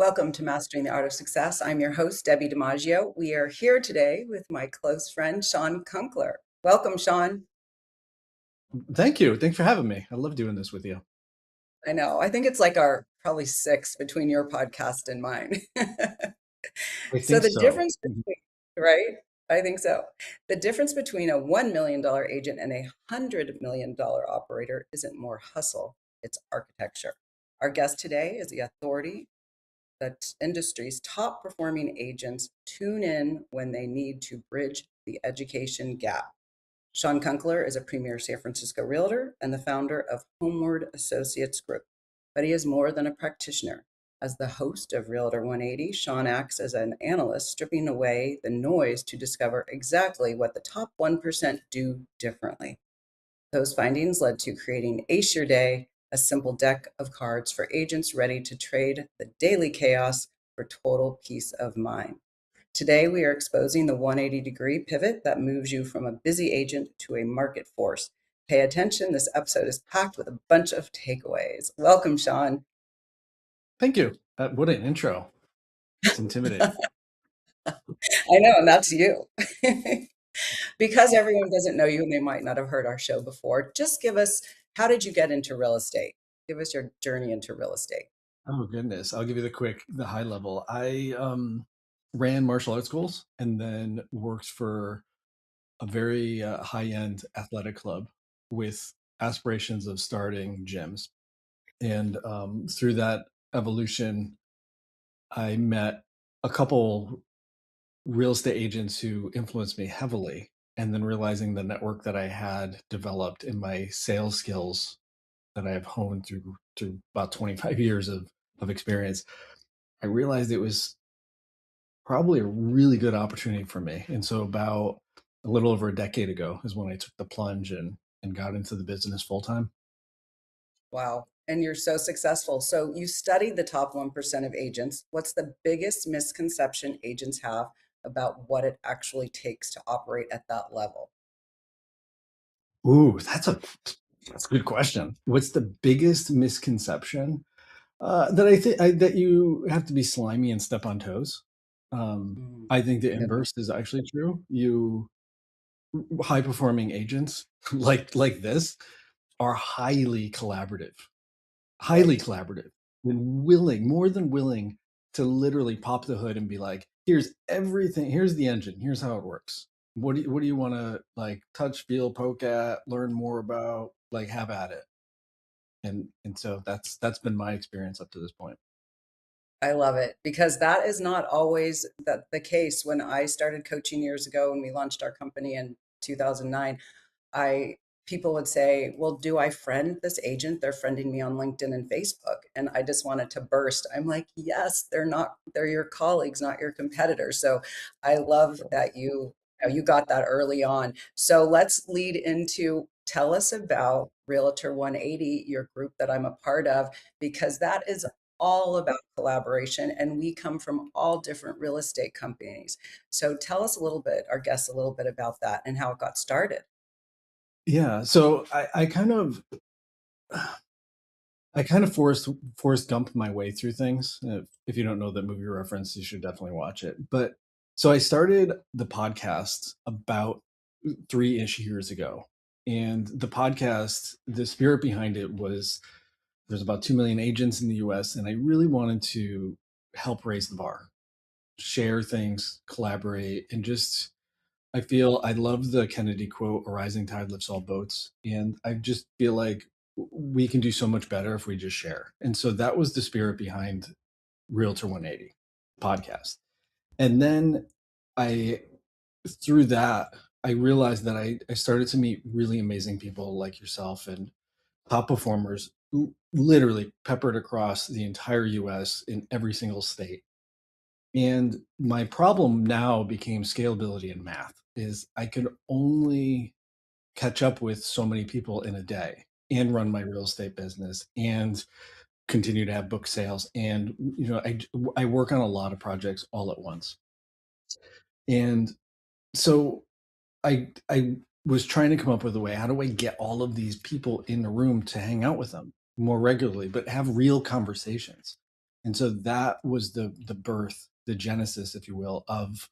Welcome to Mastering the Art of Success. I'm your host, Debbie DiMaggio. We are here today with my close friend, Shawn Kunkler. Welcome, Shawn. Thank you. Thanks for having me. I love doing this with you. I know, I think it's like our probably six between your podcast and mine. I So think the so. difference between, right? I think so. The difference between a $1 million agent and a $100 million operator isn't more hustle, it's architecture. Our guest today is the authority that industry's top performing agents tune in when they need to bridge the education gap. Shawn Kunkler is a premier San Francisco realtor and the founder of Homeward Associates Group. But he is more than a practitioner. As the host of Realtor 180, Shawn acts as an analyst, stripping away the noise to discover exactly what the top 1% do differently. Those findings led to creating Ace Your Day, a simple deck of cards for agents ready to trade the daily chaos for total peace of mind. Today, we are exposing the 180-degree pivot that moves you from a busy agent to a market force. Pay attention, this episode is packed with a bunch of takeaways. Welcome, Shawn. Thank you. What an intro. It's intimidating. I know, and that's you. Because everyone doesn't know you and they might not have heard our show before, just give us, how did you get into real estate? Give us your journey into real estate. Oh goodness. I'll give you the high level. I ran martial arts schools and then worked for a very high-end athletic club with aspirations of starting gyms. And through that evolution, I met a couple real estate agents who influenced me heavily. And then realizing the network that I had developed in my sales skills that I have honed through about 25 years of experience, I realized it was probably a really good opportunity for me. And so about a little over a decade ago is when I took the plunge and got into the business full time. Wow. And you're so successful. So you studied the top 1% of agents. What's the biggest misconception agents have about what it actually takes to operate at that level? Ooh, that's a good question. What's the biggest misconception? That I think that you have to be slimy and step on toes. Mm, I think the good one. inverse is actually true. You high performing agents like this are highly Right. collaborative, and willing, more than willing, to literally pop the hood and be like, "Here's everything. Here's the engine. Here's how it works. What do you want to like touch, feel, poke at, learn more about? Like, have at it." And so that's been my experience up to this point. I love it because that is not always the case. When I started coaching years ago and we launched our company in 2009, I people would say, "Well, do I friend this agent? They're friending me on LinkedIn and Facebook." And I just wanted to burst. I'm like, "Yes, they're your colleagues, not your competitors." So I love that you got that early on. So let's lead into tell us about Realtor 180, your group that I'm a part of, because that is all about collaboration and we come from all different real estate companies. So tell us a little bit, our guests a little bit about that and how it got started. Yeah. So I kind of Forrest Gump my way through things. If you don't know that movie reference, you should definitely watch it. But so I started the podcast about 3-ish years ago, and the podcast, the spirit behind it was there's about 2 million agents in the U.S., and I really wanted to help raise the bar, share things, collaborate, and just I love the Kennedy quote, "A rising tide lifts all boats." And I just feel like we can do so much better if we just share. And so that was the spirit behind Realtor 180 podcast. And then I, through that, I realized that I started to meet really amazing people like yourself and top performers who literally peppered across the entire US in every single state. And my problem now became scalability and math is I could only catch up with so many people in a day and run my real estate business and continue to have book sales. And, I work on a lot of projects all at once. And so I was trying to come up with a way, how do I get all of these people in the room to hang out with them more regularly, but have real conversations? And so that was the birth, the genesis, if you will, of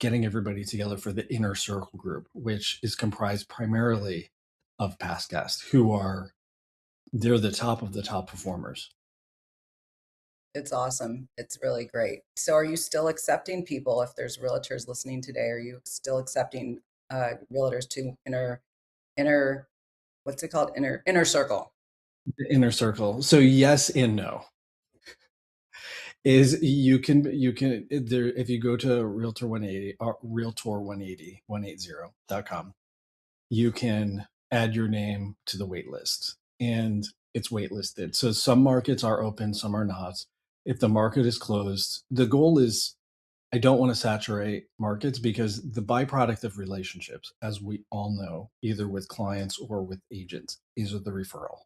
getting everybody together for the inner circle group, which is comprised primarily of past guests who are they're the top of the top performers. It's awesome. It's really great. So are you still accepting people if there's realtors listening today? Are you still accepting realtors to inner what's it called? Inner circle. The inner circle. So yes and no. Is you can there if you go to Realtor 180 or Realtor 180 180.com, you can add your name to the wait list, and it's waitlisted. So some markets are open, some are not. If the market is closed, the goal is I don't want to saturate markets because the byproduct of relationships, as we all know, either with clients or with agents, is the referral.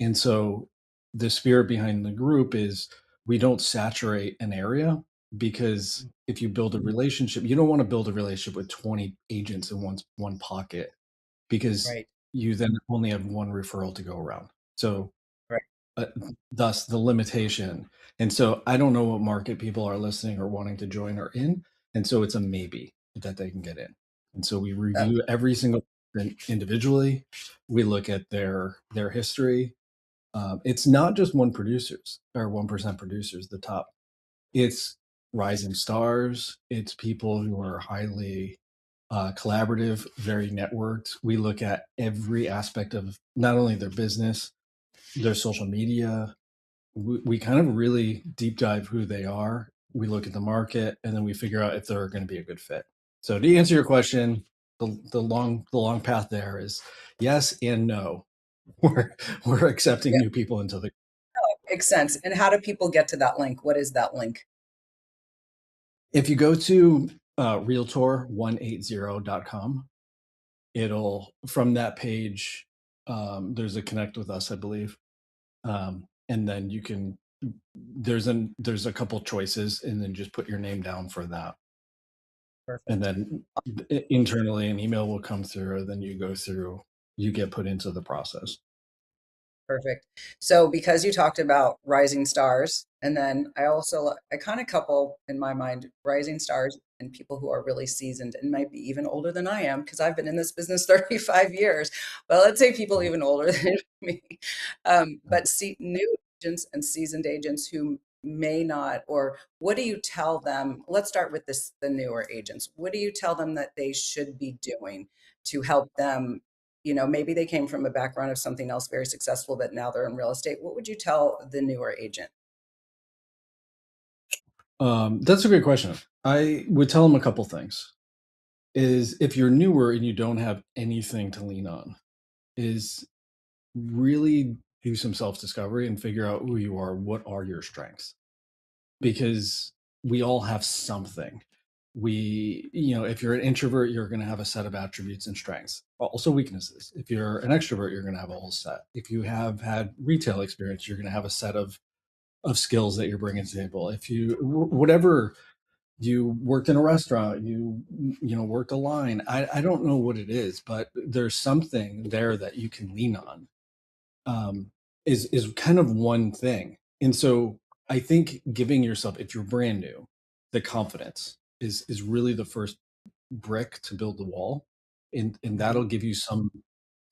And so the spirit behind the group is we don't saturate an area because if you build a relationship, you don't want to build a relationship with 20 agents in one pocket because Right. you then only have one referral to go around. So Right. uh, thus the limitation. And so I don't know what market people are listening or wanting to join or in. And so it's a maybe that they can get in. And so we That, review every single person individually. We look at their history. It's not just one producers or 1% producers, the top. It's rising stars. It's people who are highly collaborative, very networked. We look at every aspect of not only their business, their social media. We kind of really deep dive who they are. We look at the market, and then we figure out if they're going to be a good fit. So to answer your question, the long path there is yes and no. We're accepting yeah, new people into the. makes sense. And how do people get to that link? What is that link? If you go to realtor180.com, it'll from that page. There's a connect with us, I believe, and then you can there's a couple choices, and then just put your name down for that, and Perfect. then internally an email will come through. Then you go through, you get put into the process. Perfect. So because you talked about rising stars, and then I kind of couple in my mind rising stars and people who are really seasoned and might be even older than I am because I've been in this business 35 years. But let's say people even older than me. But see new agents and seasoned agents who may not, or what do you tell them? Let's start with the newer agents. What do you tell them that they should be doing to help them, maybe they came from a background of something else very successful, but now they're in real estate. What would you tell the newer agent? That's a great question. I would tell them a couple things. Is if you're newer and you don't have anything to lean on, is really do some self discovery and figure out who you are. What are your strengths? Because we all have something. If you're an introvert, you're going to have a set of attributes and strengths, also weaknesses. If you're an extrovert, you're going to have a whole set. If you have had retail experience, you're going to have a set of skills that you're bringing to the table. If you whatever you worked in a restaurant, worked a line. I don't know what it is, but there's something there that you can lean on. um, is kind of one thing. And so I think giving yourself, if you're brand new, the confidence is really the first brick to build the wall, and Mhm. that'll give you some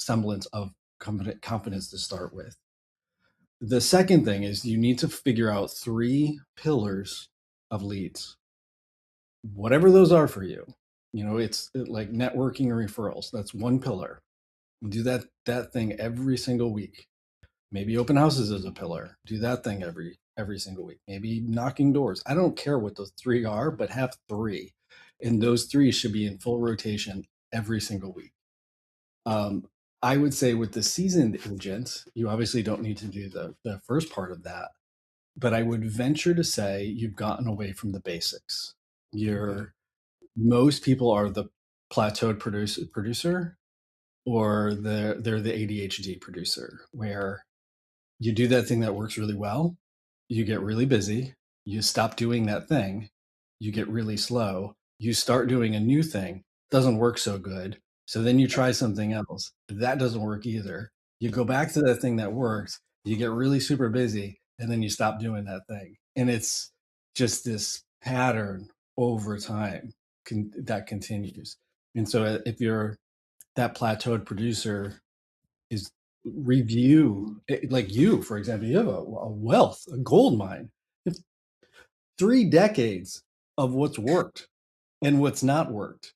semblance of confidence to start with. The second thing is you need to figure out three pillars of leads, whatever those are for you. It's like networking or referrals. That's one pillar. Do that thing every single week. Maybe open houses is a pillar. Do that thing every single week. Maybe knocking doors. I don't care what those three are, but have three. And those three should be in full rotation every single week. Um, I would say with the seasoned agent, you obviously don't need to do the first part of that, but I would venture to say you've gotten away from the basics. You're Most people are the plateaued producer, or they're the ADHD producer, where you do that thing that works really well, you get really busy, you stop doing that thing, you get really slow, you start doing a new thing, doesn't work so good. So then you try something else, that doesn't work either. You go back to that thing that works, you get really super busy, and then you stop doing that thing. And it's just this pattern over time that continues. And so if you're that plateaued producer, is review like you, for example, you have a wealth, a gold mine. You have 3 decades of what's worked and what's not worked.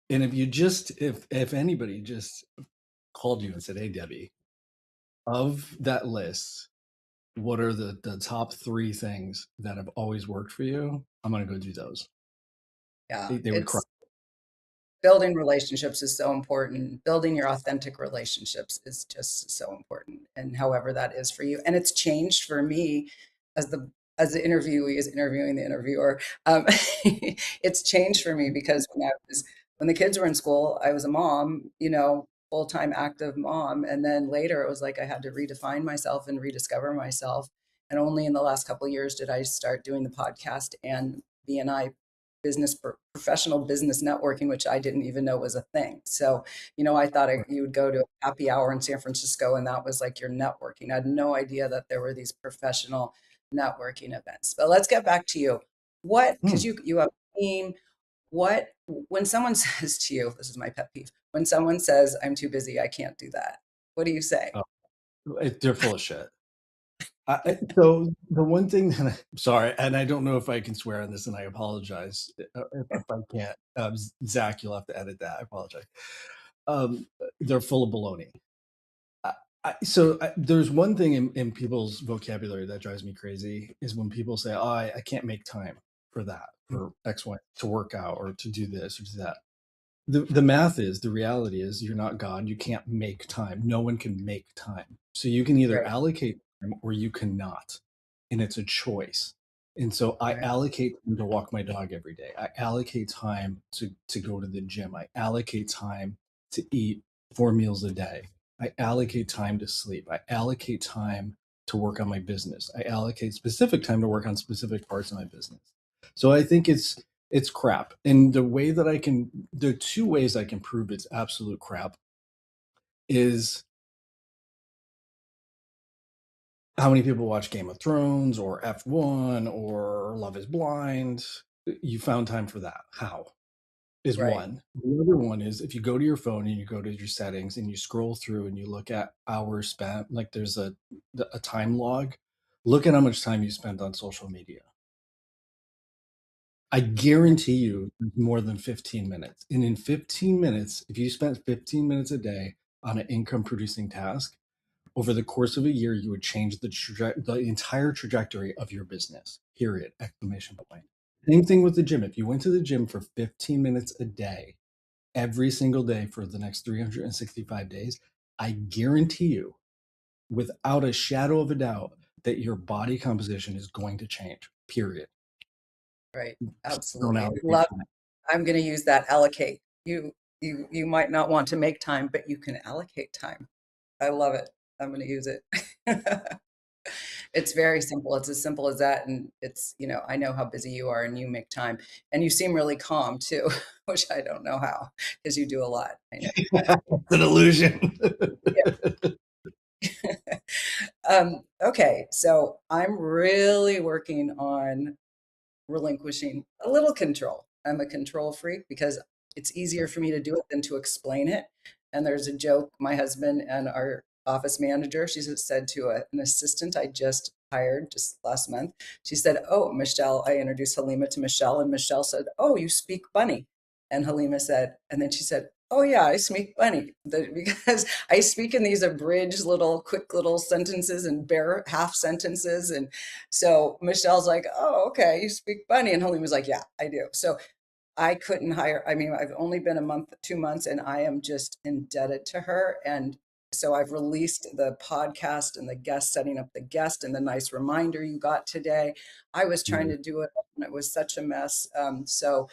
And if you just, if anybody just called you and said, "Hey, Debbie, of that list, what are the top 3 things that have always worked for you? I'm gonna go do those." Yeah, They would cry. it's building relationships is so important. Building your authentic relationships is just so important, and however that is for you. And it's changed for me as the interviewee is interviewing the interviewer. It's changed for me because when the kids were in school, I was a mom, full-time active mom, and then later it was like I had to redefine myself and rediscover myself. And only in the last couple of years did I start doing the podcast and BNI professional business networking, which I didn't even know was a thing. So, I thought you would go to a happy hour in San Francisco and that was like your networking. I had no idea that there were these professional networking events. But let's get back to you. Because Hmm. you have a team, when someone says to you, this is my pet peeve, when someone says, "I'm too busy, I can't do that," what do you say? Oh, they're full of shit. So the one thing that I'm sorry, and I don't know if I can swear on this, and I apologize if I can't. Zach, you'll have to edit that. I apologize. Um, they're full of baloney. I, there's one thing in people's vocabulary that drives me crazy is when people say, "Oh, I can't make time for that, for X, Y, to work out or to do this or do that." The math is, the reality is, you're not God. You can't make time. No one can make time. So you can either Right, allocate time or you cannot. And it's a choice. And so I right, allocate time to walk my dog every day. I allocate time to go to the gym. I allocate time to eat 4 meals a day. I allocate time to sleep. I allocate time to work on my business. I allocate specific time to work on specific parts of my business. So I think it's crap. And the 2 ways I can prove it's absolute crap is how many people watch Game of Thrones or F1 or Love is Blind. You found time for that. How? Is right. one. The other one is if you go to your phone and you go to your settings and you scroll through and you look at hours spent, like there's a time log, look at how much time you spent on social media. I guarantee you more than 15 minutes. And in 15 minutes, if you spent 15 minutes a day on an income producing task, over the course of a year, you would change the entire trajectory of your business. Period. Exclamation point. Same thing with the gym. If you went to the gym for 15 minutes a day, every single day for the next 365 days, I guarantee you, without a shadow of a doubt, that your body composition is going to change. Period. Right. Don't Absolutely. allocate Love. time. I'm going to use that allocate. You might not want to make time, but you can allocate time. I love it. I'm going to use it. It's very simple. It's as simple as that. And I know how busy you are and you make time. And you seem really calm too, which I don't know how, because you do a lot. I know you do. It's an illusion. Yeah. Okay. So I'm really working on relinquishing a little control. I'm a control freak because it's easier for me to do it than to explain it. And there's a joke my husband and our office manager, she said to an assistant I just hired just last month, she said, "Oh, Michelle," I introduced Halima to Michelle, and Michelle said, "Oh, you speak bunny." And Halima said, and then she said, "Oh, yeah, I speak bunny." Because I speak in these abridged little, quick little sentences and bare half sentences. And so Michelle's like, "Oh, okay, you speak bunny." And Helene was like, "Yeah, I do." So I couldn't hire, I mean, I've only been a month, 2 months, and I am just indebted to her. And so I've released the podcast and the guest, setting up the guest, and the nice reminder you got today. I was trying to do it and it was such a mess. So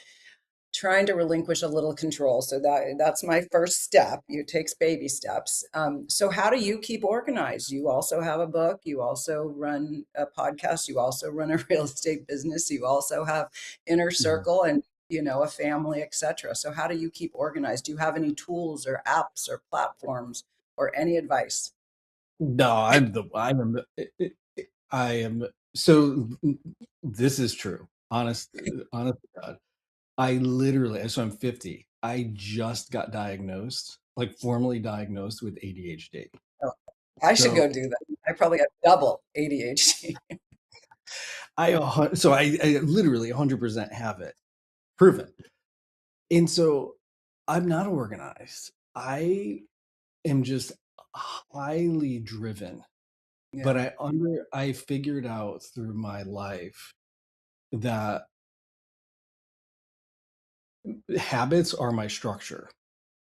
trying to relinquish a little control. So that's my first step. It takes baby steps. So how do you keep organized? You also have a book. You also run a podcast. You also run a real estate business. You also have inner Mhm. circle and a family, etc. So how do you keep organized? Do you have any tools or apps or platforms or any advice? No, I am. So this is true. Honest to God. I literally, so I'm 50. I just got diagnosed, like formally diagnosed with ADHD. Oh, I should So go do that. I probably have double ADHD. I literally 100% have it proven. And so I'm not organized. I am just highly driven, but Yeah. I figured out through my life that habits are my structure.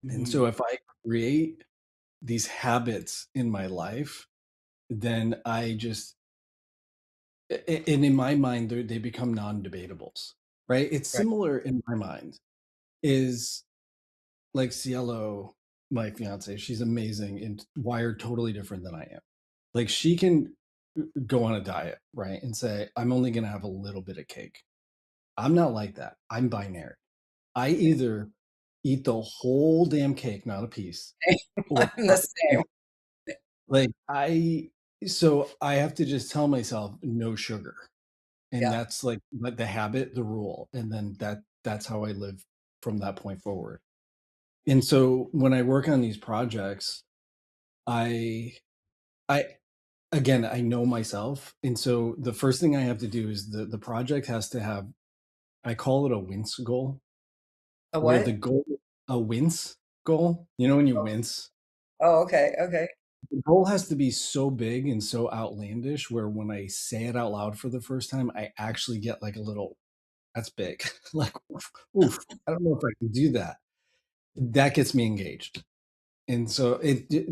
And so Mhm. if I create these habits in my life, then and in my mind, they become non-debatables, right? It's Right. similar in my mind is like Cielo, my fiance, she's amazing and wired totally different than I am. Like she can go on a diet, right? And say, I'm only going to have a little bit of cake. I'm not like that. I'm binary. I either eat the whole damn cake, not a piece, or I'm the same. like so I have to just tell myself no sugar. And Yeah. that's like the habit, the rule. And then that's how I live from that point forward. And so when I work on these projects, I I again, I know myself. And so the first thing I have to do is the project has to have, I call it a wince goal, A where the what? goal, a wince goal, you know, when you wince, Oh, okay. Okay. the goal has to be so big and so outlandish where when I say it out loud for the first time, I actually get like a little, that's big. Like, oof, I don't know if I can do that. That gets me engaged. And so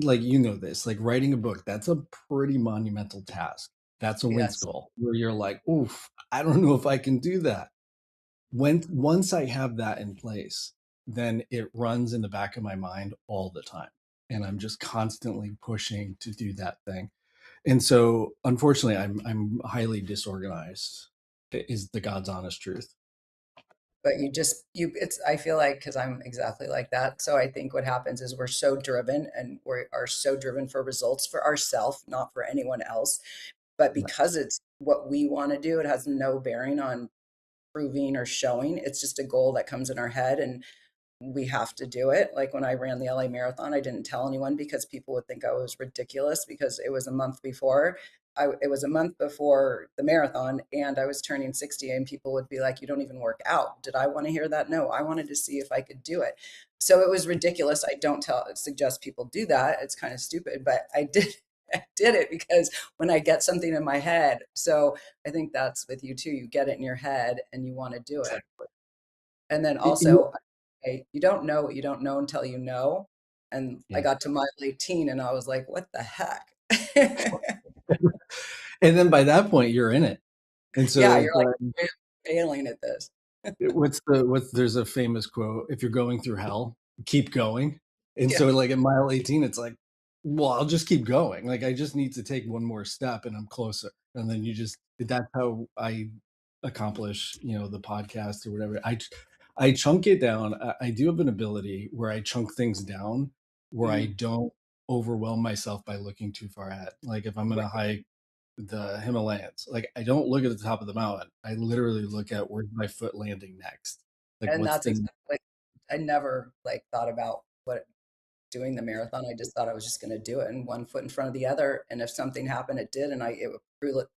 like, you know, this, like writing a book, that's a pretty monumental task. That's a wince Yes. goal where you're like, oof, I don't know if I can do that. Once I have that in place, then it runs in the back of my mind all the time. And I'm just constantly pushing to do that thing. And so unfortunately I'm highly disorganized is the God's honest truth. But it's, I feel like, because I'm exactly like that. So I think what happens is we're so driven and we are so driven for results for ourselves, not for anyone else. But Right. because it's what we want to do, it has no bearing on proving or showing. It's just a goal that comes in our head. And we have to do it. Like when I ran the LA Marathon, I didn't tell anyone because people would think I was ridiculous because it was a month before. It was a month before the marathon and I was turning 60 and people would be like, you don't even work out. Did I want to hear that? No, I wanted to see if I could do it. So it was ridiculous. I don't suggest people do that. It's kind of stupid, but I did. I did it because when I get something in my head. So I think that's with you too. You get it in your head and you want to do it. Exactly. And then You also, you don't know what you don't know until you know. And I Yeah. got to mile 18 and I was like, what the heck? And then by that point, you're in it. And so Yeah, you're it's like, like, "I'm failing at this." what's there's a famous quote, if you're going through hell, keep going. And Yeah. so like at mile 18, it's like, well, I'll just keep going. Like I just need to take one more step and I'm closer. And then that's how I accomplish, you know, the podcast or whatever. I chunk it down. I do have an ability where I chunk things down where I Mm, don't overwhelm myself by looking too far ahead. Like if I'm gonna right. hike the Himalayas. Like I don't look at the top of the mountain. I literally look at where's my foot landing next. Like And what's that's the exactly, I never like thought about what doing the marathon. I just thought I was just going to do it and one foot in front of the other. And if something happened, it did. And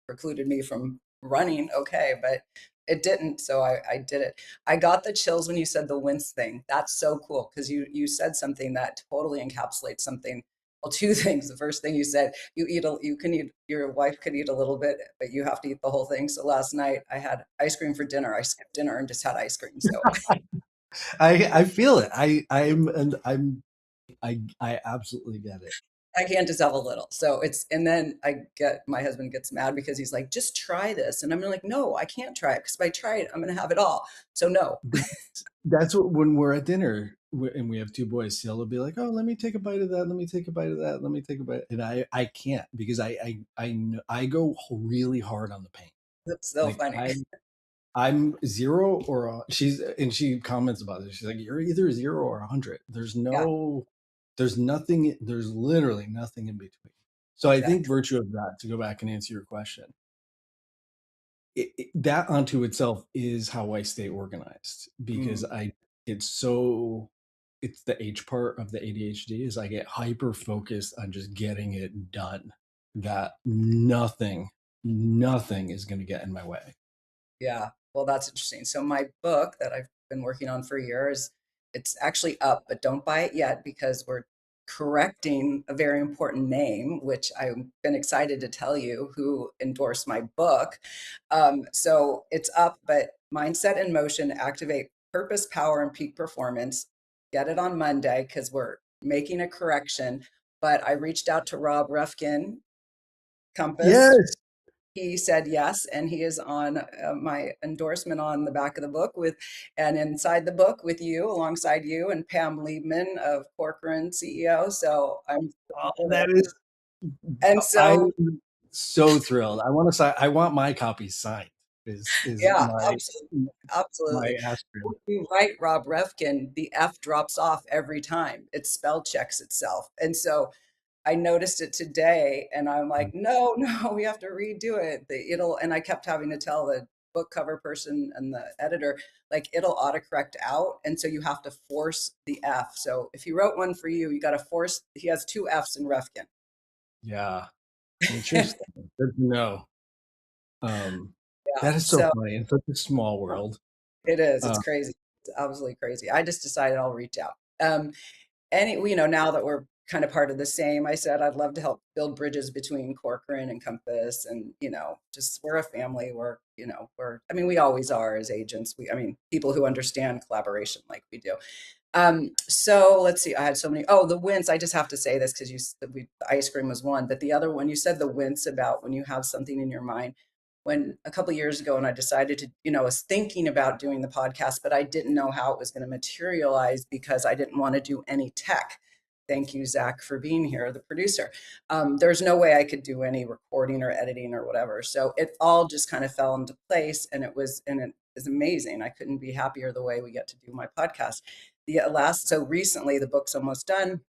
precluded me from running. Okay. But it didn't. So I did it. I got the chills when you said the wince thing. That's so cool. Cause you said something that totally encapsulates something. Well, two things. The first thing you said, you can eat, your wife could eat a little bit, but you have to eat the whole thing. So last night I had ice cream for dinner. I skipped dinner and just had ice cream. So I feel it. I absolutely get it. I can't just have a little. So and then my husband gets mad because he's like, just try this. And I'm like, no, I can't try it because if I try it, I'm going to have it all. So no. But that's what when we're at dinner and we have two boys, Ciel will be like, "Oh, let me take a bite of that. Let me take a bite of that. Let me take a bite." And I can't because I go really hard on the pain. That's so Like funny. I'm zero or she comments about it. She's like, "You're either zero or 100. Yeah, There's literally nothing in between." So I think exactly. virtue of that, to go back and answer your question, that onto itself is how I stay organized, because Mm, I it's so it's the H part of the ADHD is I get hyper focused on just getting it done, that nothing is going to get in my way. yeah. Well, that's interesting. So my book that I've been working on for years, it's actually up, but don't buy it yet because we're correcting a very important name, which I've been excited to tell you who endorsed my book. So it's up, but Mindset in Motion, Activate Purpose, Power, and Peak Performance. Get it on Monday because we're making a correction. But I reached out to Rob Refkin, Compass. Yes. He said yes, and he is on my endorsement on the back of the book with, and inside the book with you, alongside you and Pam Liebman of Corcoran CEO. So I'm Oh, thrilled. that is And I'm so, so thrilled. I want to say I want my copy signed. Is yeah, my absolutely, absolutely. aspirin. When you write Rob Refkin, the F drops off every time. It spell checks itself, and so I noticed it today and I'm like, no, no, we have to redo it. It'll, and I kept having to tell the book cover person and the editor, like it'll autocorrect out. And so you have to force the F. So if he wrote one for you, you got to force, he has two F's in Refkin. Yeah, interesting. Good to know. Um, Yeah. that is so So funny in such a small world. it is, it's Uh, crazy. It's absolutely crazy. I just decided I'll reach out. And now that we're kind of part of the same, I said I'd love to help build bridges between Corcoran and Compass, and just we're a family. I mean, we always are as agents. People who understand collaboration like we do. So let's see. I had so many. Oh, the wince. I just have to say this because the ice cream was one, but the other one you said the wince about when you have something in your mind. When a couple of years ago, and I decided to, I was thinking about doing the podcast, but I didn't know how it was going to materialize because I didn't want to do any tech. Thank you, Zach, for being here, the producer. There's no way I could do any recording or editing or whatever. So it all just kind of fell into place, and it was amazing. I couldn't be happier the way we get to do my podcast. So recently the book's almost done.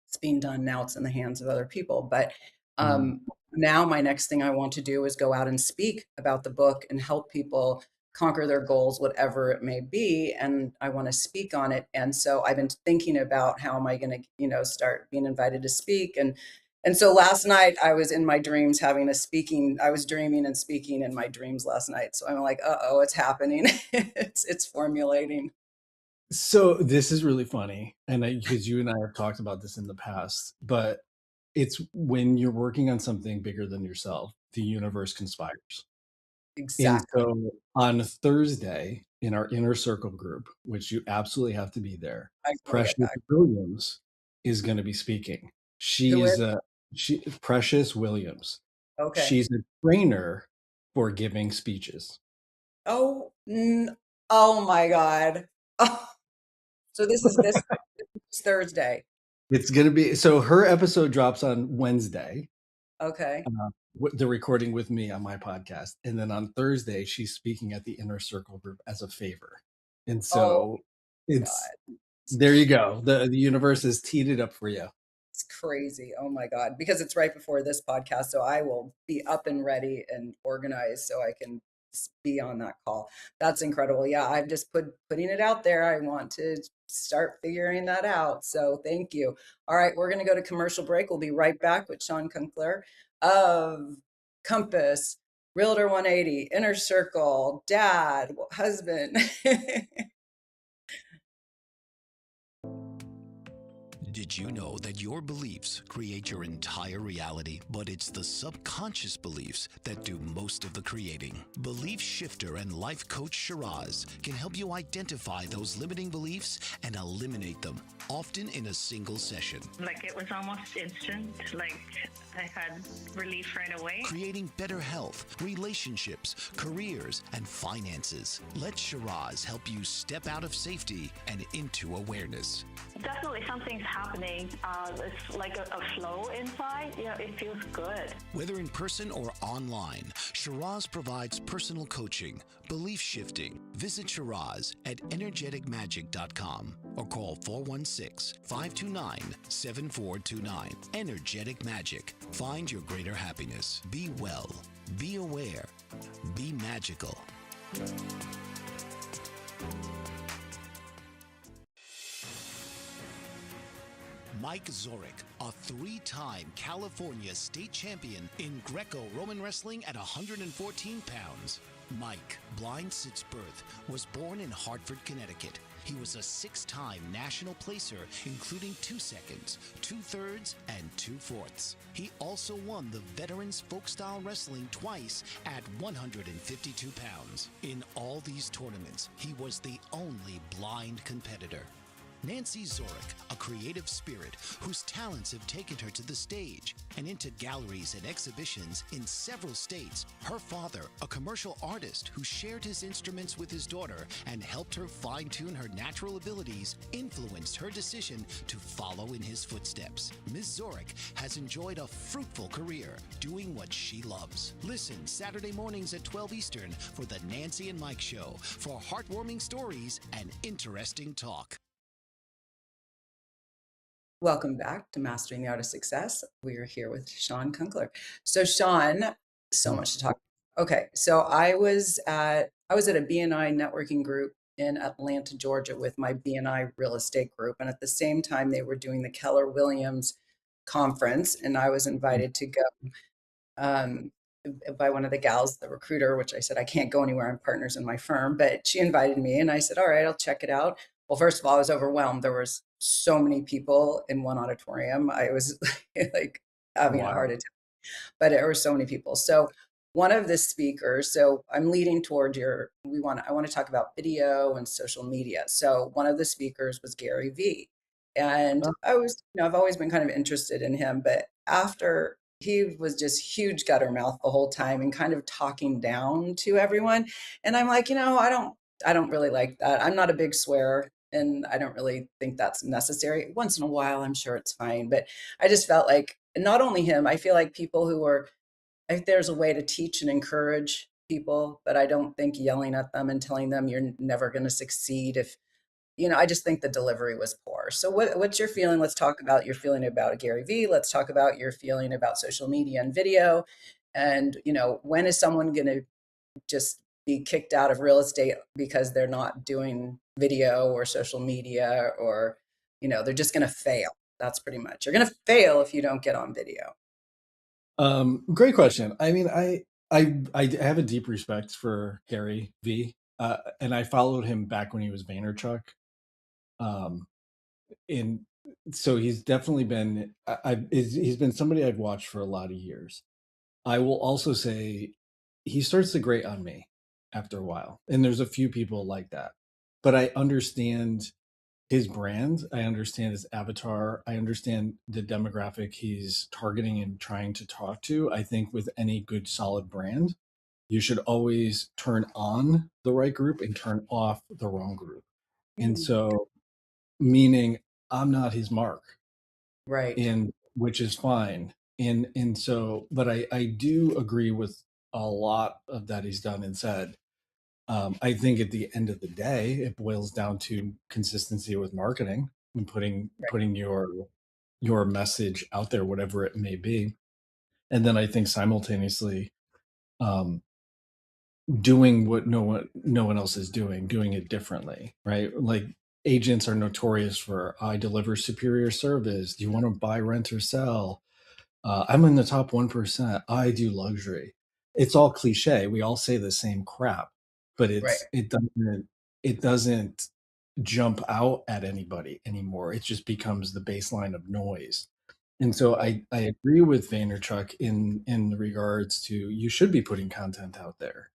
It's being done now. It's in the hands of other people. But mm, um, now my next thing I want to do is go out and speak about the book and help people conquer their goals, whatever it may be. And I want to speak on it. And so I've been thinking about how am I going to, start being invited to speak. And so last night I was in my dreams having a speaking. I was dreaming and speaking in my dreams last night. So I'm like, oh, it's happening. It's formulating. so this is really funny, and because you and I have talked about this in the past, but it's when you're working on something bigger than yourself, the universe conspires. And Exactly. so on Thursday in our inner circle group, which you absolutely have to be there, I gotta get Precious back. Williams is going to be speaking. Who is? She's she Precious Williams. Okay. She's a trainer for giving speeches. Oh, oh my God. Oh, so this Thursday. It's going to be so her episode drops on Wednesday. Okay. The recording with me on my podcast, and then on Thursday she's speaking at the inner circle group as a favor. And Oh so it's God. there you go. The universe is teed it up for you. It's crazy. Oh my God. Because it's right before this podcast. So I will be up and ready and organized so I can be on that call. That's incredible. Yeah, I'm just putting it out there. I want to start figuring that out. So thank you. All right, we're going to go to commercial break. We'll be right back with Shawn Kunkler of Compass, Realtor 180, Inner Circle, dad, husband. Did you know that your beliefs create your entire reality, but it's the subconscious beliefs that do most of the creating? Belief shifter and life coach Shiraz can help you identify those limiting beliefs and eliminate them, often in a single session. Like it was almost instant, like I had relief right away. Creating better health, relationships, careers, and finances. Let Shiraz help you step out of safety and into awareness. Definitely something's happening happening. It's like a flow inside. It feels good. Whether in person or online, Shiraz provides personal coaching, belief shifting. Visit Shiraz at energeticmagic.com or call 416-529-7429. Energetic Magic. Find your greater happiness. Be well. Be aware. Be magical. Mike Zorek, a three-time California state champion in Greco-Roman wrestling at 114 pounds. Mike, blind since birth, was born in Hartford, Connecticut. He was a six-time national placer, including 2 seconds, 2/3, and 2/4. He also won the Veterans Folk-Style Wrestling twice at 152 pounds. In all these tournaments, he was the only blind competitor. Nancy Zorek, a creative spirit whose talents have taken her to the stage and into galleries and exhibitions in several states. Her father, a commercial artist who shared his instruments with his daughter and helped her fine-tune her natural abilities, influenced her decision to follow in his footsteps. Ms. Zorek has enjoyed a fruitful career doing what she loves. Listen Saturday mornings at 12 Eastern for the Nancy and Mike Show for heartwarming stories and interesting talk. Welcome back to Mastering the Art of Success. We are here with Shawn Kunkler. So Shawn, so much to talk about. Okay, so I was at a BNI networking group in Atlanta, Georgia with my BNI real estate group. And at the same time, they were doing the Keller Williams conference. And I was invited to go by one of the gals, the recruiter, which I said, I can't go anywhere. I'm partners in my firm, but she invited me and I said, all right, I'll check it out. Well, first of all, I was overwhelmed. There was so many people in one auditorium. I was like having a heart attack, but there were so many people. So one of the speakers, so I'm leading toward I want to talk about video and social media. So one of the speakers was Gary Vee. And I've always been kind of interested in him, but after he was just huge gutter mouth the whole time and kind of talking down to everyone. And I'm like, I don't really like that. I'm not a big swearer and I don't really think that's necessary. Once in a while, I'm sure it's fine. But I just felt like not only him, I feel like people I think there's a way to teach and encourage people, but I don't think yelling at them and telling them you're never going to succeed I just think the delivery was poor. So what's your feeling? Let's talk about your feeling about Gary Vee. Let's talk about your feeling about social media and video. And, when is someone going to just be kicked out of real estate because they're not doing video or social media or, they're just going to fail. That's pretty much. You're going to fail if you don't get on video. Great question. I mean, I have a deep respect for Gary Vee, and I followed him back when he was Vaynerchuk. And so he's definitely been, he's been somebody I've watched for a lot of years. I will also say he starts to grate on me after a while. And there's a few people like that, but I understand his brand. I understand his avatar. I understand the demographic he's targeting and trying to talk to. I think with any good solid brand, you should always turn on the right group and turn off the wrong group. And so, meaning I'm not his mark, right? And which is fine. And so, but I do agree with a lot of that he's done and said. I think at the end of the day, it boils down to consistency with marketing and putting your message out there, whatever it may be. And then I think simultaneously doing what no one else is doing it differently, right? Like agents are notorious for, I deliver superior service. Do you want to buy, rent, or sell? I'm in the top 1%. I do luxury. It's all cliche. We all say the same crap, but it doesn't jump out at anybody anymore. It just becomes the baseline of noise. And so I agree with Vaynerchuk in regards to you should be putting content out there.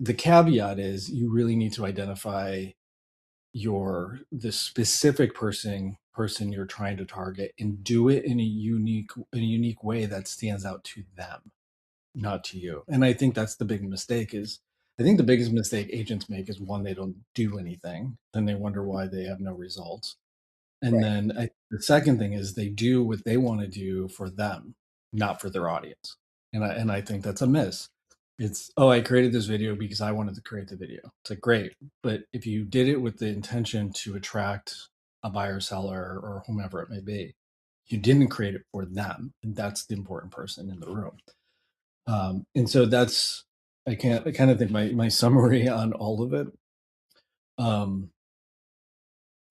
The caveat is you really need to identify the specific person you're trying to target and do it in a unique way that stands out to them, not to you. And I think that's the big mistake I think the biggest mistake agents make is one, they don't do anything, then they wonder why they have no results. And Right. then the second thing is they do what they want to do for them, not for their audience. And I think that's a miss. It's, oh, I created this video because I wanted to create the video. It's like, great. But if you did it with the intention to attract a buyer, seller, or whomever it may be, you didn't create it for them. And that's the important person in the room. And so that's, I kind of think my summary on all of it.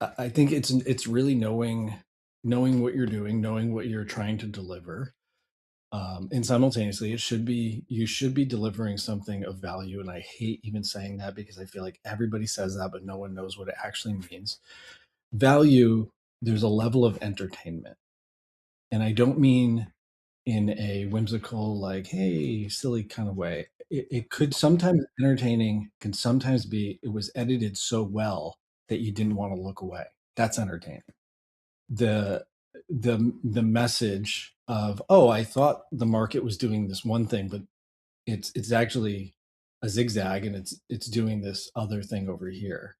I think it's really knowing what you're doing, knowing what you're trying to deliver, and simultaneously, you should be delivering something of value. And I hate even saying that because I feel like everybody says that, but no one knows what it actually means. Value. There's a level of entertainment, and I don't mean in a whimsical, like, hey, silly kind of way. It could sometimes entertaining, can sometimes be it was edited so well that you didn't want to look away. That's entertaining. The the message of, oh, I thought the market was doing this one thing, but it's actually a zigzag and it's doing this other thing over here.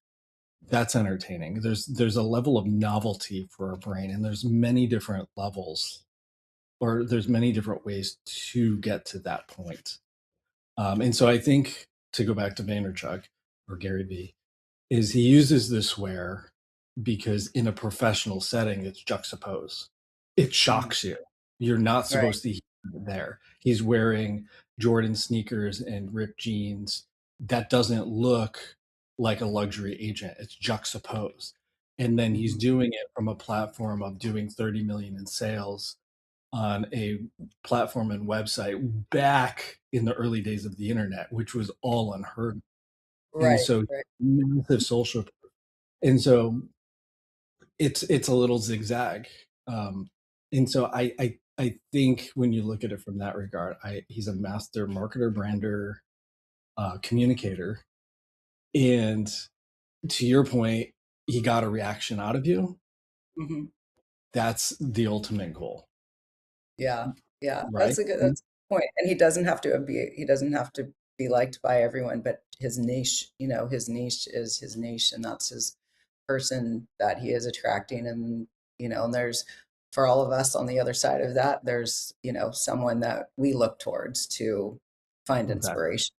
That's entertaining. There's a level of novelty for our brain, and there's many different levels, or there's many different ways to get to that point. And so I think, to go back to Vaynerchuk or Gary Vee, is he uses the swear because in a professional setting, it's juxtaposed. It Mhm. shocks you. You're not Right. supposed to hear it there. He's wearing Jordan sneakers and ripped jeans. That doesn't look like a luxury agent. It's juxtaposed. And then he's Mhm. doing it from a platform of doing 30 million in sales on a platform and website back in the early days of the internet, which was all unheard of. And Right. so Right. massive social, and so it's a little zigzag. And so I think when you look at it from that regard, he's a master marketer, brander, communicator. And to your point, he got a reaction out of you. Mhm. That's the ultimate goal, Yeah, yeah, right? that's a good point. And he doesn't have to be liked by everyone, but his niche, his niche is his niche, and that's his person that he is attracting. And and there's for all of us on the other side of that, there's someone that we look towards to find Exactly. inspiration.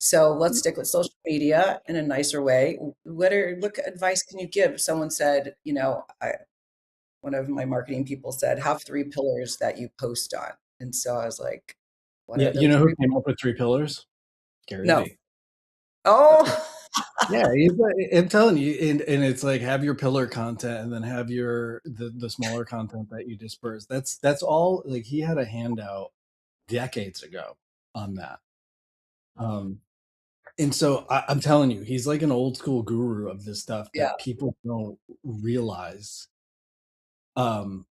So let's stick with social media in a nicer way. What advice can you give? Someone said, one of my marketing people said, have three pillars that you post on. And so I was like, what Yeah, are you those know who three? came up with three pillars? Gary No. Vee. Oh, Yeah, I'm telling you, and it's like, have your pillar content, and then have your the smaller content that you disperse. That's all. Like, he had a handout decades ago on that. Um, and so I'm telling you, he's like an old school guru of this stuff yeah, that people don't realize. Um,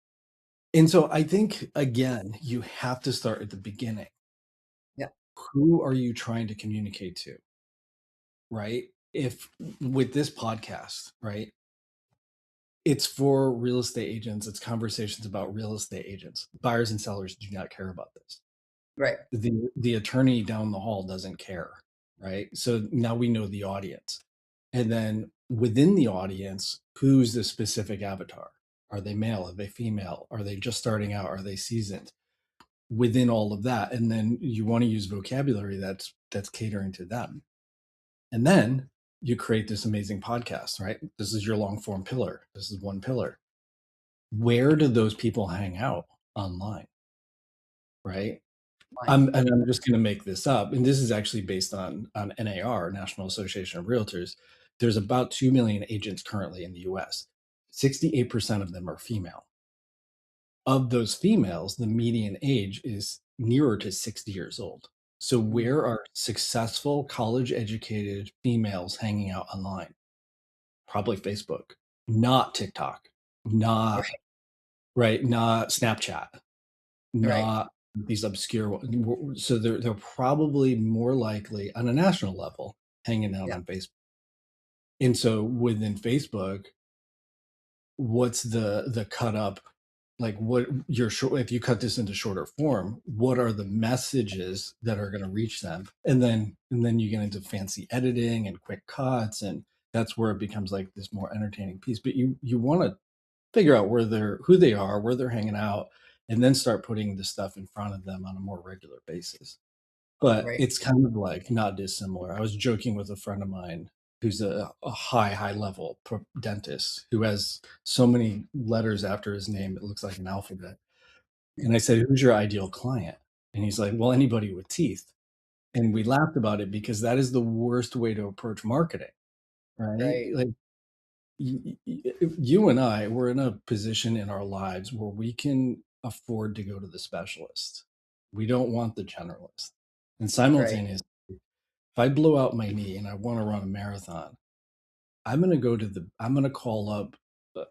and so I think, again, you have to start at the beginning. yeah, Who are you trying to communicate to, right? If with this podcast, right? It's for real estate agents. It's conversations about real estate agents. Buyers and sellers do not care about this. right. The attorney down the hall doesn't care, right? So now we know the audience. And then within the audience, who's the specific avatar? Are they male? Are they female? Are they just starting out? Are they seasoned? Within all of that, and then you want to use vocabulary that's catering to them. And then you create this amazing podcast, right? This is your long form pillar. This is one pillar. Where do those people hang out online, right? Fine. I'm just going to make this up, and this is actually based on NAR, National Association of Realtors. There's about 2 million agents currently in the US. 68% of them are female. Of those females, the median age is nearer to 60 years old. So Mhm. where are successful college educated females hanging out online? Probably Facebook, not TikTok, not Right, right, not Snapchat, right. not these obscure ones. So they're probably more likely on a national level hanging out Yeah, on Facebook. And so within Facebook, what's the cut up, like, what you're short, if you cut this into shorter form, what are the messages that are going to reach them? And then you get into fancy editing and quick cuts, and that's where it becomes like this more entertaining piece. But you want to figure out who they are, where they're hanging out, and then start putting the stuff in front of them on a more regular basis. But Right. it's kind of like not dissimilar. I was joking with a friend of mine who's a high level dentist who has so many letters after his name, it looks like an alphabet. And I said, "Who's your ideal client?" And he's like, "Well, anybody with teeth." And we laughed about it because that is the worst way to approach marketing, right? Right. Like you and I, we're in a position in our lives where we can afford to go to the specialist. We don't want the generalist. And Right. simultaneously, if I blow out my knee and I want to run a marathon, I'm going to call up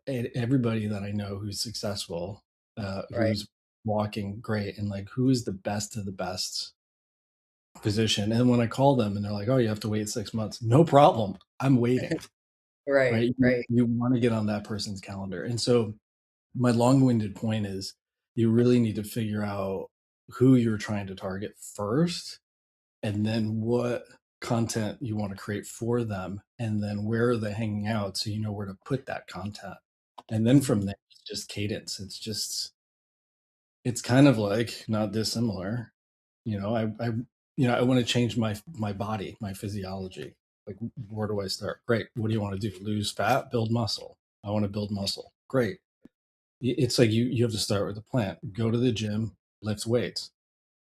everybody that I know who's successful, Right. who's walking great, and like who is the best of the best physician. And when I call them and they're like, "Oh, you have to wait 6 months," no problem. I'm waiting, Right. right? Right. You want to get on that person's calendar. And so my long-winded point is you really need to figure out who you're trying to target first, and then what content you want to create for them, and then where are they hanging out so you know where to put that content. And then from Mhm. there, it's just cadence. It's kind of like not dissimilar. I want to change my body, my physiology. Like, where do I start? Great. What do you want to do? Lose fat, build muscle. I want to build muscle. Great. It's like you have to start with a plan. Go to the gym, lift weights.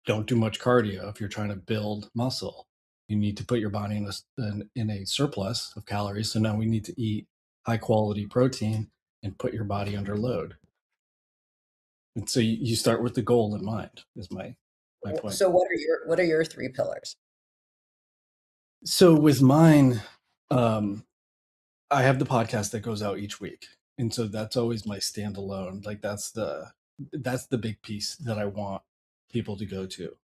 Don't do much cardio if you're trying to build muscle. You need to put your body in a surplus of calories. So now we need to eat high quality protein and put your body under load. And so you start with the goal in mind. Is my point. So what are your three pillars? So with mine, um, I have the podcast that goes out each week, and so that's always my standalone. Like that's the big piece that I want people to go to.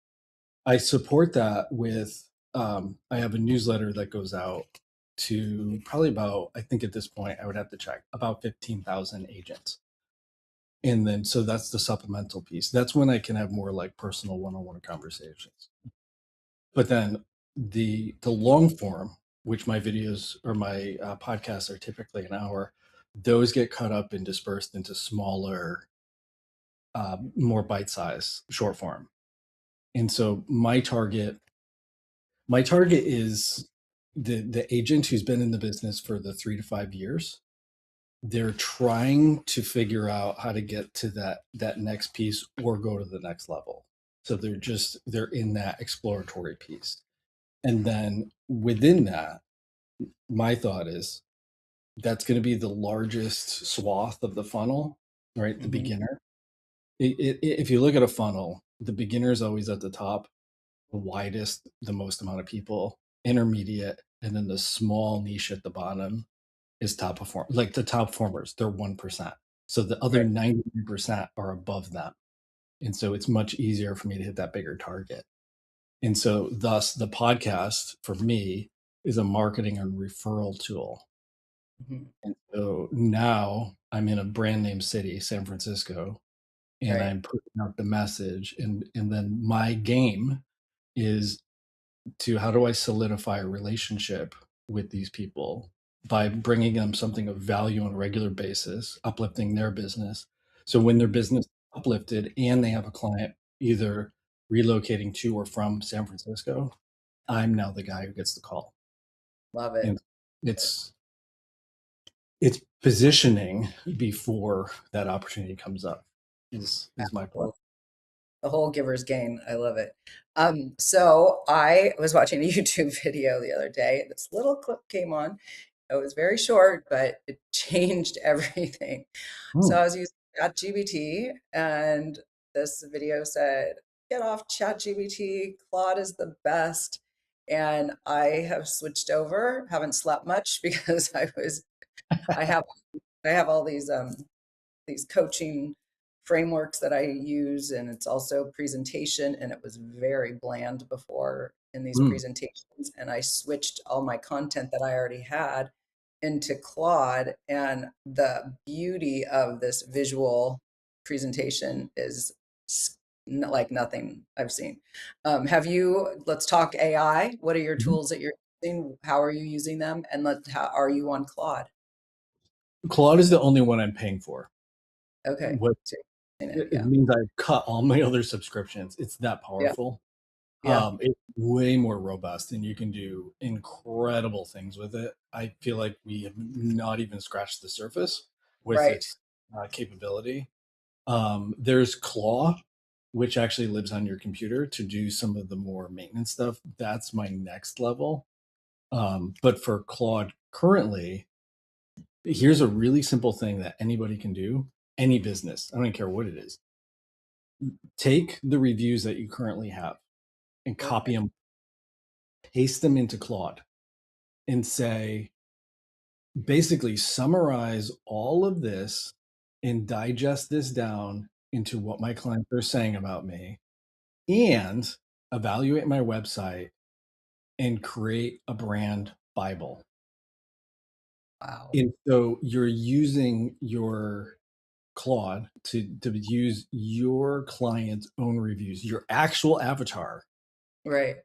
I support that with I have a newsletter that goes out to probably about, I think at this point I would have to check, about 15,000 agents. And then so that's the supplemental piece. That's when I can have more like personal one-on-one conversations. But then the long form, which my videos or my podcasts are typically an hour, those get cut up and dispersed into smaller, more bite size short form. And so my target is the agent who's been in the business for the 3 to 5 years. They're trying to figure out how to get to that next piece or go to the next level. So they're in that exploratory piece. And then within that, my thought is that's going to be the largest swath of the funnel, right? The Hmm. beginner. If you look at a funnel, the beginner is always at the top, the widest, the most amount of people, intermediate, and then the small niche at the bottom is top perform. Like the top performers, they're 1%. So the other Right. 90% are above them. And so it's much easier for me to hit that bigger target. And so, thus, the podcast for me is a marketing and referral tool. Hmm. And so now I'm in a brand name city, San Francisco, and Right. I'm putting out the message. And then my game is to how do I solidify a relationship with these people by bringing them something of value on a regular basis, uplifting their business. So when their Mhm. business is uplifted and they have a client either relocating to or from San Francisco, I'm now the guy who gets the call. Love it. And it's positioning before that opportunity comes up is my point. Well, the whole giver's gain. I love it. So I was watching a YouTube video the other day. This little clip came on. It was very short, but it changed everything. So Hmm. I was using ChatGPT, and this video said, "Get off ChatGPT. Claude is the best." And I have switched over. Haven't slept much because I have I have all these coaching frameworks that I use, and it's also presentation. And it was very bland before in these Hmm. presentations. And I switched all my content that I already had into Claude. And the beauty of this visual presentation is like nothing I've seen. Let's talk AI. What are your Mhm. tools that you're using? How are you using them? And how are you on Claude? Claude is the only one I'm paying for. Okay. What So you're using it, it yeah. means I've cut all my other subscriptions. It's that Yeah. powerful. Yeah. It's way more robust and you can do incredible things with it. I feel like we have not even scratched the surface with Right. its capability. There's Claw, which actually lives on your computer to do some of the more maintenance stuff. That's my next level. But for Claude currently, here's a really simple thing that anybody can do, any business, I don't care what it is. Take the reviews that you currently have and copy Okay. them, paste them into Claude, and say, basically summarize all of this and digest this down into what my clients are saying about me and evaluate my website and create a brand Bible. Wow. And so you're using your Claude to use your client's own reviews, your actual avatar Right.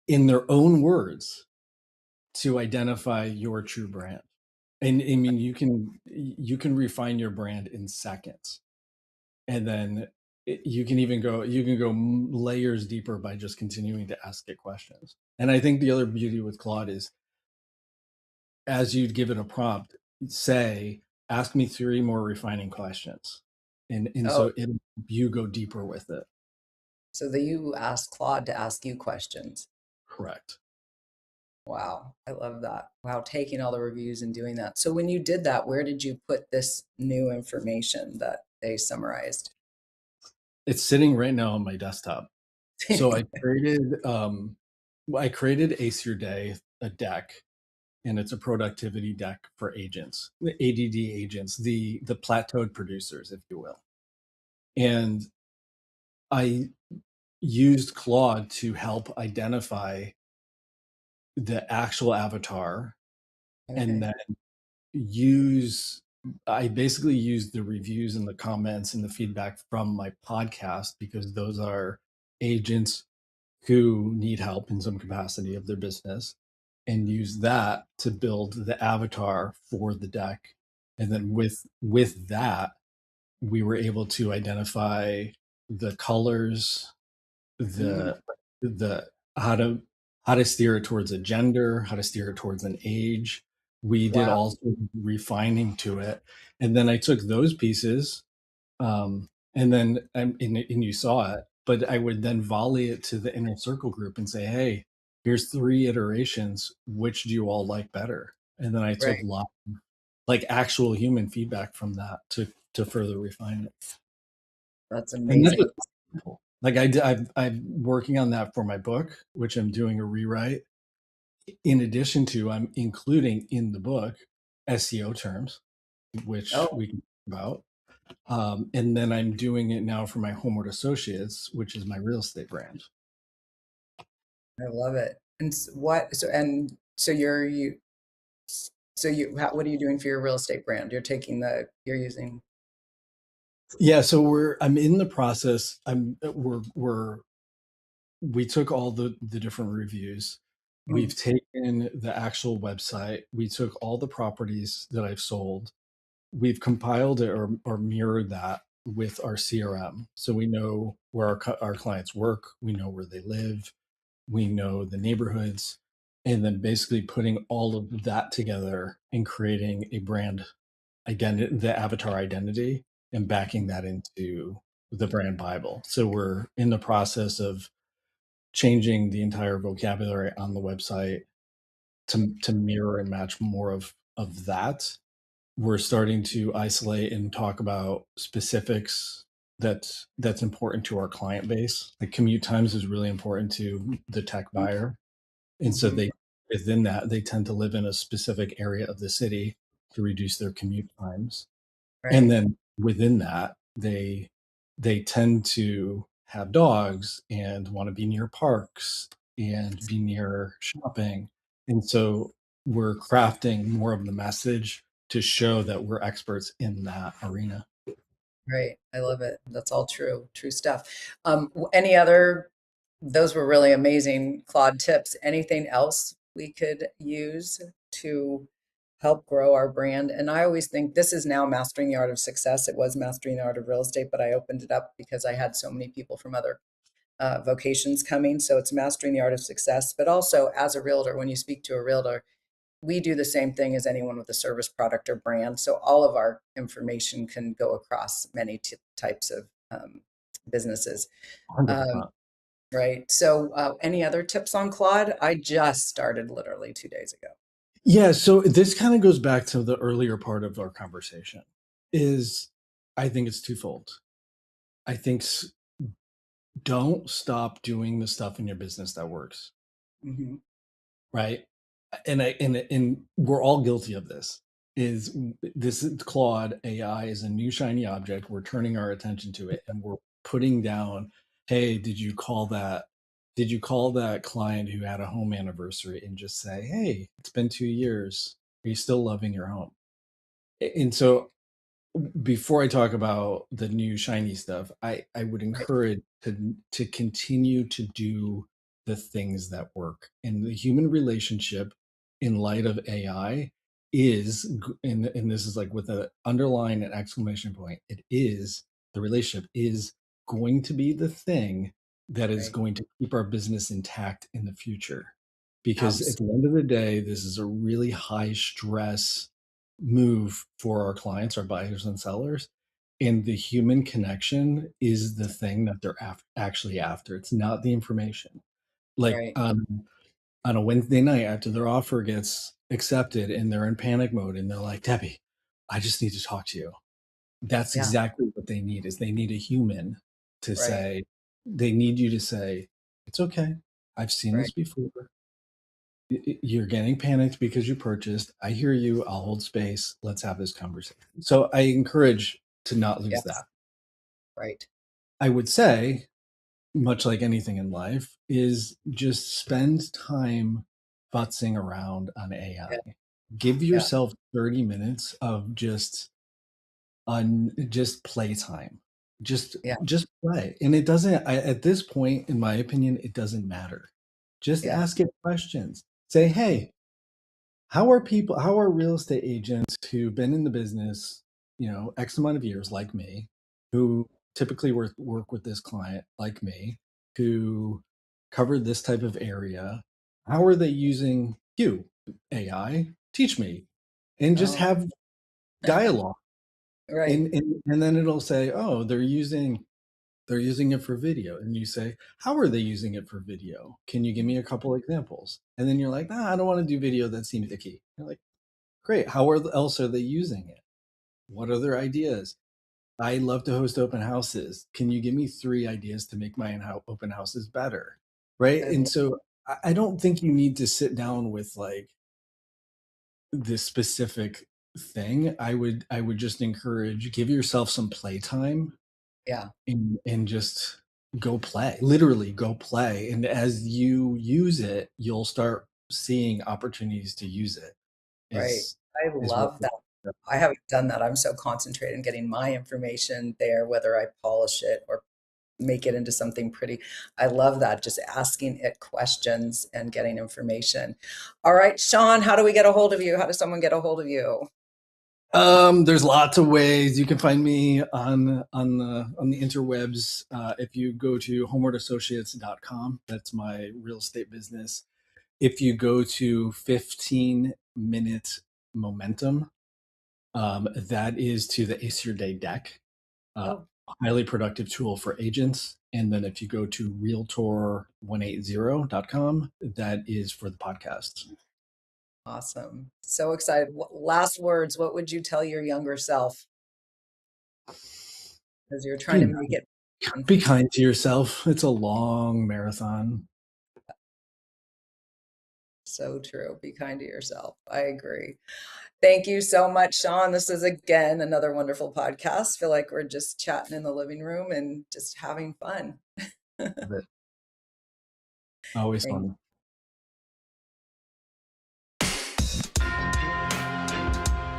in their own words to identify your true brand. And I mean, you can refine your brand in seconds, and then you can go layers deeper by just continuing to ask it questions. And I think the other beauty with Claude is, as you'd give it a prompt, say, ask me three more refining questions, and Oh, so you go deeper with it. so that you ask Claude to ask you questions. Correct. Wow. I love that. Wow. Taking all the reviews and doing that. So when you did that, where did you put this new information that they summarized? It's sitting right now on my desktop. So I created Ace Your Day, a deck, and it's a productivity deck for agents, the ADD agents, the plateaued producers, if you will. And I used Claude to help identify the actual avatar, and Okay. then use I basically use the reviews and the comments and the feedback from my podcast, because those are agents who need help in some capacity of their business, and use that to build the avatar for the deck. And then with that, we were able to identify the colors, Mm, the how to steer it towards a gender, how to steer it towards an age. We did wow. all sort of refining to it, and then I took those pieces, and then and you saw it, but I would then volley it to the inner circle group and say, "Hey, here's three iterations. Which do you all like better?" And then I took Right. like actual human feedback from that to further refine it. That's And that's amazing. just simple. Like I'm working on that for my book, which I'm doing a rewrite. In addition to, I'm including in the book SEO terms, which Oh, we can talk about. And then I'm doing it now for my Homeward Associates, which is my real estate brand. I love it. And so what are you doing for your real estate brand? You're using, Yeah, so I'm in the process. We took all the different reviews. mm, We've taken the actual website. We took all the properties that I've sold. We've compiled it or mirrored that with our CRM. So we know where our clients work, we know where they live, we know the neighborhoods, and then basically putting all of that together and creating a brand identity, the avatar identity, and backing that into the brand Bible. So we're in the process of changing the entire vocabulary on the website to mirror and match more of that. We're starting to isolate and talk about specifics that's important to our client base. Like commute times is really important to the tech buyer, and so mhm, they within that they tend to live in a specific area of the city to reduce their commute times. And right, then within that, they tend to have dogs and want to be near parks and be near shopping. And so we're crafting more of the message to show that we're experts in that arena. right. I love it. That's all true stuff. Any other, those were really amazing Claude tips. Anything else we could use to help grow our brand. And I always think this is now Mastering the Art of Success. It was Mastering the Art of Real Estate, but I opened it up because I had so many people from other vocations coming. So it's Mastering the Art of Success. But also, as a realtor, when you speak to a realtor, we do the same thing as anyone with a service, product, or brand. So all of our information can go across many types of businesses. 100%. Right. So any other tips on Claude? I just started literally 2 days ago. Yeah, so this kind of goes back to the earlier part of our conversation. Is I think it's twofold. I think don't stop doing the stuff in your business that works, Mm-hmm. right? And we're all guilty of this. Is this Claude AI is a new shiny object? We're turning our attention to it, and we're putting down. Hey, did you call that? Did you call that client who had a home anniversary and just say, "Hey, it's been 2 years. Are you still loving your home?" And so before I talk about the new shiny stuff, I would Right. encourage to continue to do the things that work. And the human relationship in light of AI is, and this is like with an underline and exclamation point, it is the relationship is going to be the thing that is Right. going to keep our business intact in the future. Because at Absolutely. the end of the day, this is a really high stress move for our clients, our buyers and sellers. And the human connection is the thing that they're actually after. It's not the information. Like Right. on a Wednesday night after their offer gets accepted and they're in panic mode and they're like, Debbie, I just need to talk to you. That's Yeah. exactly what they need is they need a human to Right. say, they need you to say, it's okay. I've seen Right. this before. You're getting panicked because you purchased. I hear you. I'll hold space. Let's have this conversation. So I encourage to not lose Yes. that. Right. I would say, much like anything in life, is just spend time futzing around on AI. Yeah. Give Yeah. yourself 30 minutes of just playtime. Just Yeah. just play. And it doesn't at this point, in my opinion, it doesn't matter. Just Yeah. ask it questions. Say, hey, how are real estate agents who've been in the business, X amount of years, like me, who typically work with this client, like me, who covered this type of area? How are they using you, AI? Teach me, and just Oh, have dialogue. right. And then it'll say, oh, they're using it for video. And you say, how are they using it for video? Can you give me a couple examples? And then you're like, nah, I don't want to do video. That seems icky. You're like, great. Else are they using it? What are their ideas? I love to host open houses. Can you give me 3 ideas to make my open houses better? Right. I And love, so I don't think you need to sit down with like this specific thing. I would just encourage, give yourself some playtime yeah. and just go play, literally go play. And as you use it, you'll start seeing opportunities to use it Right. is I is what love that. I haven't done that. I'm so concentrated in getting my information there, whether I polish it or make it into something pretty. I love that. Just asking it questions and getting information. All right, Shawn, how do we get a hold of you? How does someone get a hold of you? There's lots of ways you can find me on the interwebs. If you go to homewardassociates.com, that's my real estate business. If you go to 15-minute momentum, that is to the Ace Your Day deck, Oh, highly productive tool for agents. And then if you go to realtor180.com, that is for the podcast. awesome. So excited. Last words, what would you tell your younger self as you're trying Be, to make it fun? be kind to yourself. It's a long marathon. So true. Be kind to yourself. I agree. Thank you so much, Shawn. This is again another wonderful podcast. Feel like we're just chatting in the living room and just having fun. Love it. Always Thank fun.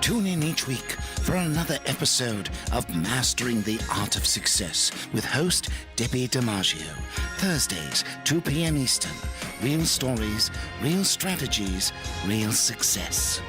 Tune in each week for another episode of Mastering the Art of Success with host Debbie DiMaggio. Thursdays, 2 p.m. Eastern. Real stories, real strategies, real success.